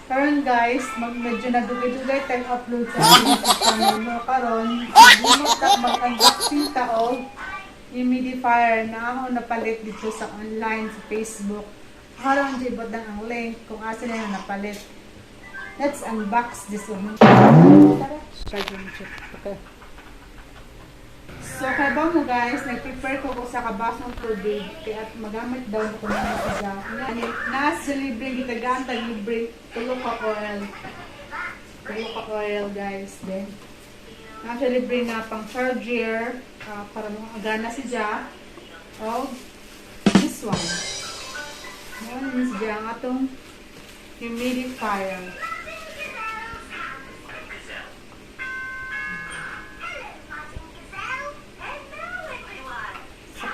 Karon guys, medyo nagdugay-dugay tayong upload sa ating channel mo. Karon, mag-unboxing ta og humidifier na ako napalit dito sa online sa Facebook. Karon di ba ang link kung asa na yung napalit. Let's unbox this one. Okay. So, kaya ba mo guys, nag-prepare ko sa kabasong tubig kaya magamit daw ko na siya. Nasa libreng gitagaan, libreng tulong ka oil. Tulong ka oil guys. Then, nasa libreng na pang charger para magana siya. Oh, this one. Yan, siya ang atong humidifier.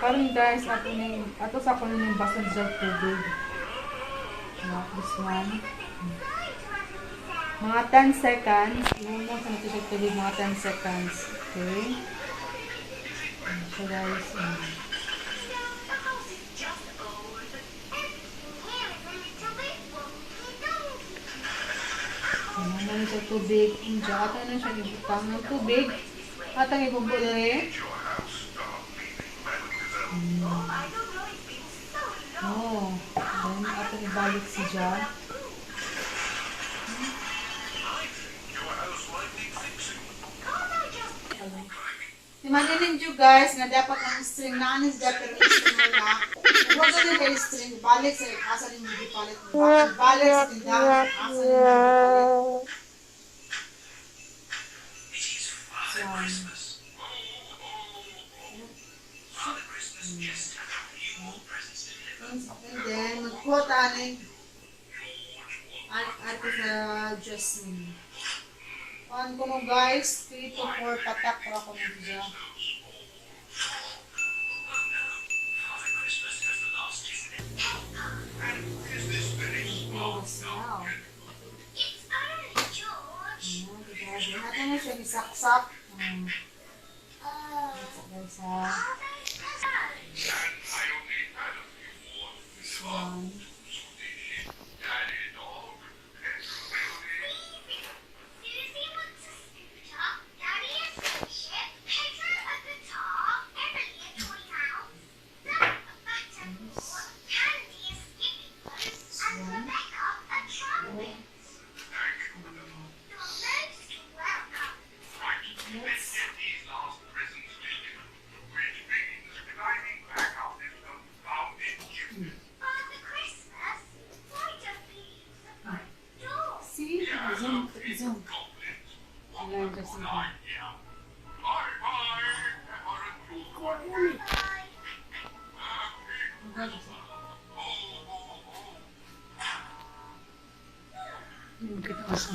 Karon guys, ato sa kuno ng baso sa tubig. This one. Mga 10 seconds. Yung sa natutog tubig, mga 10 seconds. Okay. So guys, naman sa tubig. Ato na siya ibutang ng tubig. At ang ibubuli. Oh, then ato ibalik siya. Imagine nyo guys, nga dapat ang string na anis dapat ang string na. Huwag ka na string, balik sa asa rin hindi palit. Balik sa tindahan, asa rin hindi palit. And then, magkuha tayo ato sa Jasmine. On ko mo guys, 3 to 4 patak para ko mo dyan. Oh, smell. Natin na siya isaksak. Zoom. Alam kasi ba? Kita kasi.